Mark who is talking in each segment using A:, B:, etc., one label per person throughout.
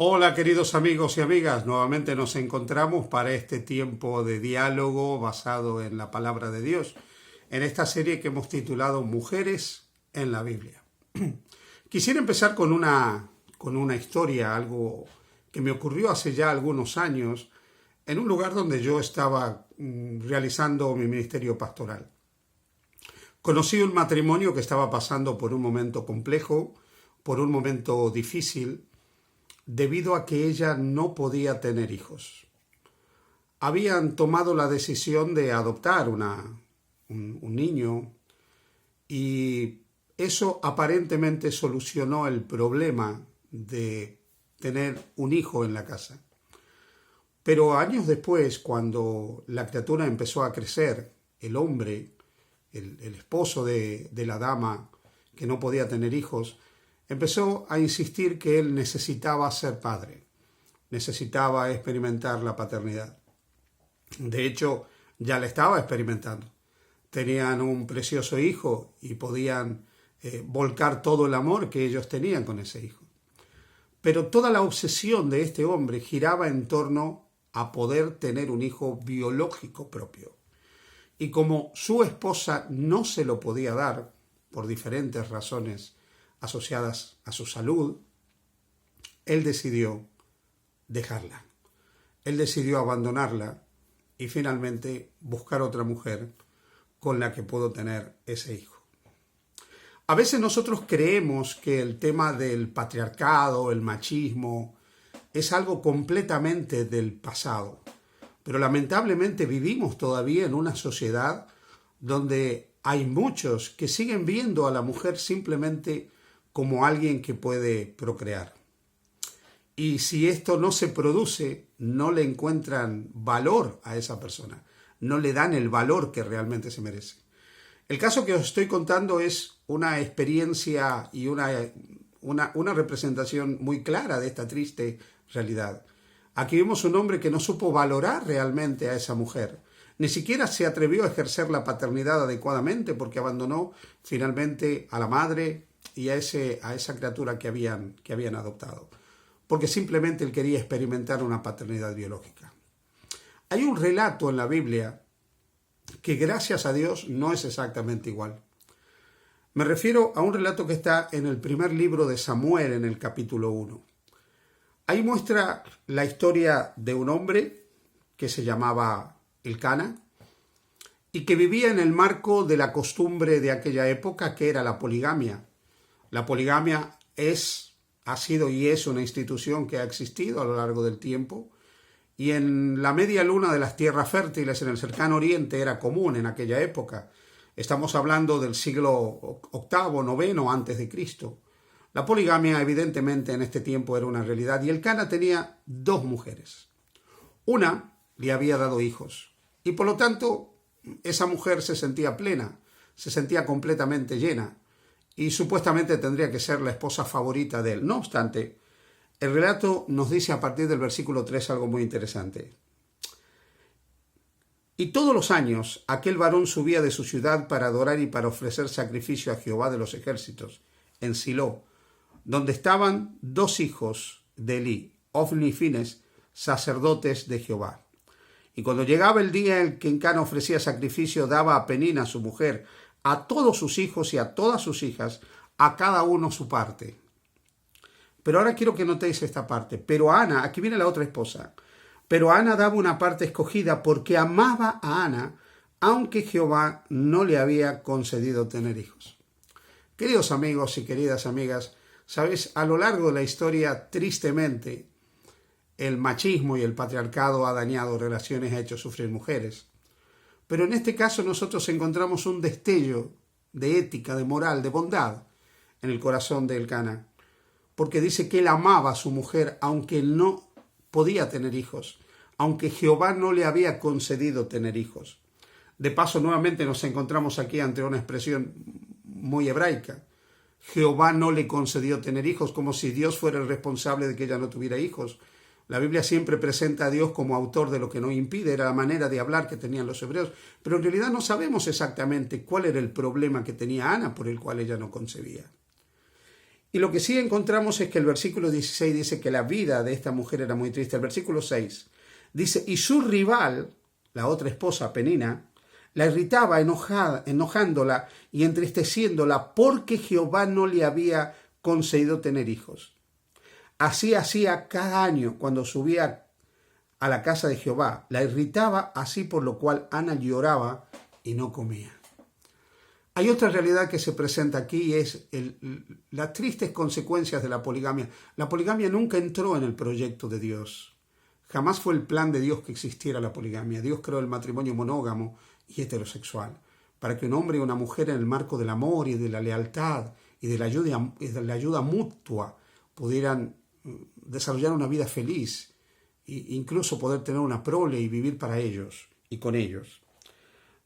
A: Hola queridos amigos y amigas, nuevamente nos encontramos para este tiempo de diálogo basado en la palabra de Dios, en esta serie que hemos titulado Mujeres en la Biblia. Quisiera empezar con una historia, algo que me ocurrió hace ya algunos años, en un lugar donde yo estaba realizando mi ministerio pastoral. Conocí un matrimonio que estaba pasando por un momento complejo, por un momento difícil, debido a que ella no podía tener hijos. Habían tomado la decisión de adoptar un niño y eso aparentemente solucionó el problema de tener un hijo en la casa. Pero años después, cuando la criatura empezó a crecer, el hombre, el esposo de la dama que no podía tener hijos, empezó a insistir que él necesitaba ser padre, necesitaba experimentar la paternidad. De hecho, ya la estaba experimentando. Tenían un precioso hijo y podían volcar todo el amor que ellos tenían con ese hijo. Pero toda la obsesión de este hombre giraba en torno a poder tener un hijo biológico propio. Y como su esposa no se lo podía dar, por diferentes razones asociadas a su salud, él decidió dejarla. Él decidió abandonarla y finalmente buscar otra mujer con la que pudo tener ese hijo. A veces nosotros creemos que el tema del patriarcado, el machismo, es algo completamente del pasado. Pero lamentablemente vivimos todavía en una sociedad donde hay muchos que siguen viendo a la mujer simplemente como alguien que puede procrear. Y si esto no se produce, no le encuentran valor a esa persona, no le dan el valor que realmente se merece. El caso que os estoy contando es una experiencia y una representación muy clara de esta triste realidad. Aquí vemos un hombre que no supo valorar realmente a esa mujer. Ni siquiera se atrevió a ejercer la paternidad adecuadamente porque abandonó finalmente a la madre y a esa criatura que habían adoptado, porque simplemente él quería experimentar una paternidad biológica. Hay un relato en la Biblia que gracias a Dios no es exactamente igual. Me refiero a un relato que está en el primer libro de Samuel, en el capítulo 1. Ahí muestra la historia de un hombre que se llamaba Elcana y que vivía en el marco de la costumbre de aquella época, que era la poligamia. La poligamia ha sido y es una institución que ha existido a lo largo del tiempo, y en la media luna de las tierras fértiles en el cercano oriente era común en aquella época. Estamos hablando del siglo VIII, IX antes de Cristo. La poligamia evidentemente en este tiempo era una realidad y Elcana tenía dos mujeres. Una le había dado hijos y por lo tanto esa mujer se sentía plena, se sentía completamente llena y supuestamente tendría que ser la esposa favorita de él. No obstante, el relato nos dice a partir del versículo 3 algo muy interesante. Y todos los años aquel varón subía de su ciudad para adorar y para ofrecer sacrificio a Jehová de los ejércitos, en Silo, donde estaban dos hijos de Elí, Ofni y Fines, sacerdotes de Jehová. Y cuando llegaba el día en que Elcana ofrecía sacrificio, daba a Penina, su mujer, a todos sus hijos y a todas sus hijas, a cada uno su parte. Pero ahora quiero que notéis esta parte. Pero Ana, aquí viene la otra esposa, pero Ana daba una parte escogida porque amaba a Ana, aunque Jehová no le había concedido tener hijos. Queridos amigos y queridas amigas, sabes, a lo largo de la historia, tristemente, el machismo y el patriarcado ha dañado relaciones, ha hecho sufrir mujeres. Pero en este caso nosotros encontramos un destello de ética, de moral, de bondad en el corazón de Elcana, porque dice que él amaba a su mujer aunque no podía tener hijos, aunque Jehová no le había concedido tener hijos. De paso, nuevamente nos encontramos aquí ante una expresión muy hebraica. Jehová no le concedió tener hijos, como si Dios fuera el responsable de que ella no tuviera hijos. La Biblia siempre presenta a Dios como autor de lo que no impide, era la manera de hablar que tenían los hebreos, pero en realidad no sabemos exactamente cuál era el problema que tenía Ana por el cual ella no concebía. Y lo que sí encontramos es que el versículo 16 dice que la vida de esta mujer era muy triste. El versículo 6 dice, y su rival, la otra esposa, Penina, la irritaba enojándola y entristeciéndola porque Jehová no le había concedido tener hijos. Así hacía cada año cuando subía a la casa de Jehová. La irritaba así, por lo cual Ana lloraba y no comía. Hay otra realidad que se presenta aquí y es las tristes consecuencias de la poligamia. La poligamia nunca entró en el proyecto de Dios. Jamás fue el plan de Dios que existiera la poligamia. Dios creó el matrimonio monógamo y heterosexual para que un hombre y una mujer en el marco del amor y de la lealtad y de la ayuda mutua pudieran desarrollar una vida feliz e incluso poder tener una prole y vivir para ellos y con ellos.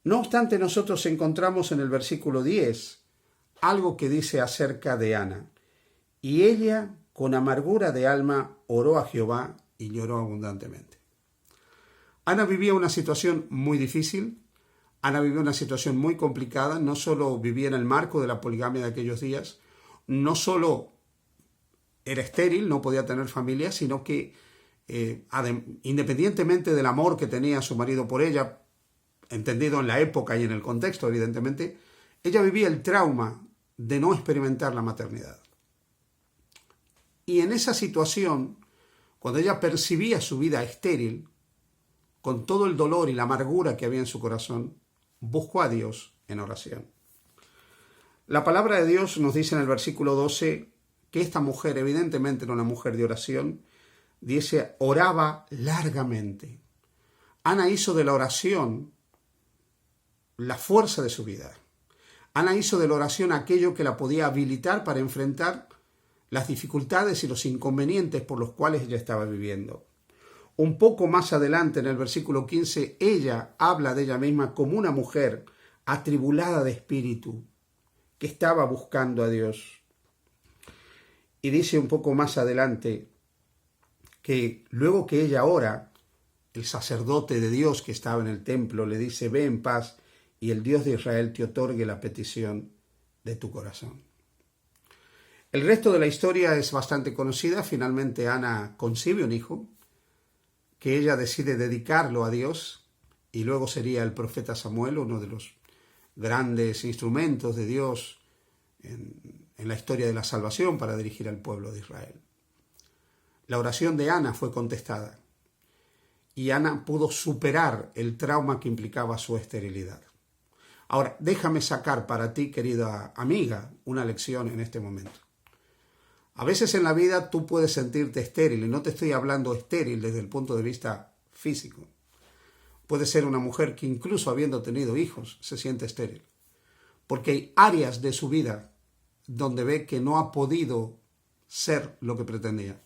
A: No obstante, nosotros encontramos en el versículo 10 algo que dice acerca de Ana. Y ella, con amargura de alma, oró a Jehová y lloró abundantemente. Ana vivía una situación muy difícil. Ana vivía una situación muy complicada. No solo vivía en el marco de la poligamia de aquellos días, no solo era estéril, no podía tener familia, sino que independientemente del amor que tenía su marido por ella, entendido en la época y en el contexto, evidentemente, ella vivía el trauma de no experimentar la maternidad. Y en esa situación, cuando ella percibía su vida estéril, con todo el dolor y la amargura que había en su corazón, buscó a Dios en oración. La palabra de Dios nos dice en el versículo 12 que esta mujer, evidentemente era una mujer de oración, dice, oraba largamente. Ana hizo de la oración la fuerza de su vida. Ana hizo de la oración aquello que la podía habilitar para enfrentar las dificultades y los inconvenientes por los cuales ella estaba viviendo. Un poco más adelante, en el versículo 15, ella habla de ella misma como una mujer atribulada de espíritu que estaba buscando a Dios. Y dice un poco más adelante que luego que ella ora, el sacerdote de Dios que estaba en el templo le dice, ve en paz y el Dios de Israel te otorgue la petición de tu corazón. El resto de la historia es bastante conocida. Finalmente Ana concibe un hijo que ella decide dedicarlo a Dios y luego sería el profeta Samuel, uno de los grandes instrumentos de Dios en la historia de la salvación para dirigir al pueblo de Israel. La oración de Ana fue contestada y Ana pudo superar el trauma que implicaba su esterilidad. Ahora, déjame sacar para ti, querida amiga, una lección en este momento. A veces en la vida tú puedes sentirte estéril, y no te estoy hablando estéril desde el punto de vista físico. Puede ser una mujer que incluso habiendo tenido hijos se siente estéril, porque hay áreas de su vida donde ve que no ha podido ser lo que pretendía.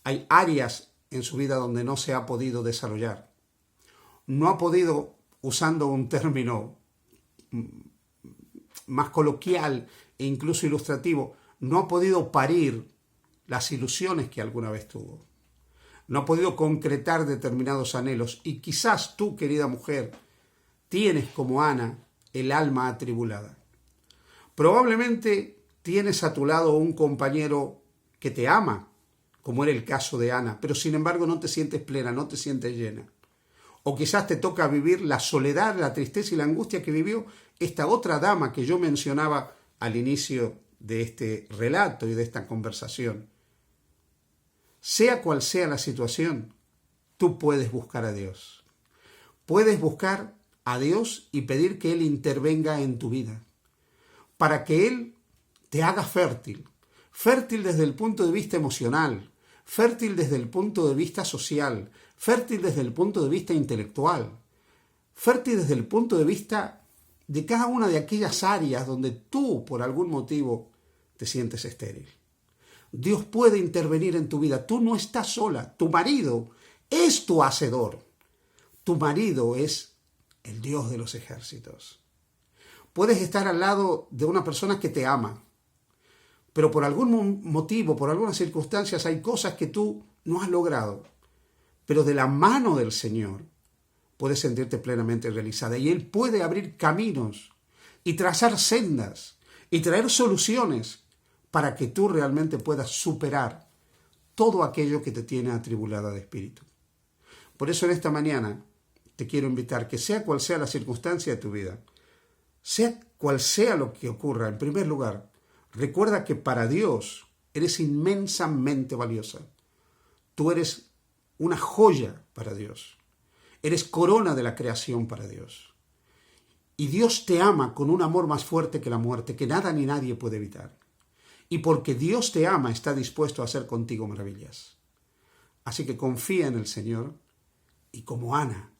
A: Hay áreas en su vida donde no se ha podido desarrollar. No ha podido, usando un término más coloquial e incluso ilustrativo, no ha podido parir las ilusiones que alguna vez tuvo. No ha podido concretar determinados anhelos. Y quizás tú, querida mujer, tienes como Ana el alma atribulada. Probablemente tienes a tu lado un compañero que te ama, como era el caso de Ana, pero sin embargo no te sientes plena, no te sientes llena. O quizás te toca vivir la soledad, la tristeza y la angustia que vivió esta otra dama que yo mencionaba al inicio de este relato y de esta conversación. Sea cual sea la situación, tú puedes buscar a Dios. Puedes buscar a Dios y pedir que Él intervenga en tu vida, para que Él te haga fértil. Fértil desde el punto de vista emocional, fértil desde el punto de vista social, fértil desde el punto de vista intelectual, fértil desde el punto de vista de cada una de aquellas áreas donde tú, por algún motivo, te sientes estéril. Dios puede intervenir en tu vida. Tú no estás sola. Tu marido es tu hacedor. Tu marido es el Dios de los ejércitos. Puedes estar al lado de una persona que te ama, pero por algún motivo, por algunas circunstancias, hay cosas que tú no has logrado. Pero de la mano del Señor puedes sentirte plenamente realizada. Y Él puede abrir caminos y trazar sendas y traer soluciones para que tú realmente puedas superar todo aquello que te tiene atribulada de espíritu. Por eso en esta mañana te quiero invitar que sea cual sea la circunstancia de tu vida, sea cual sea lo que ocurra, en primer lugar, recuerda que para Dios eres inmensamente valiosa. Tú eres una joya para Dios. Eres corona de la creación para Dios. Y Dios te ama con un amor más fuerte que la muerte, que nada ni nadie puede evitar. Y porque Dios te ama, está dispuesto a hacer contigo maravillas. Así que confía en el Señor y como Ana,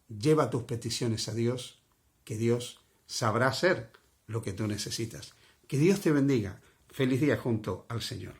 A: lleva tus peticiones a Dios, que Dios sabrá hacer lo que tú necesitas. Que Dios te bendiga. Feliz día junto al Señor.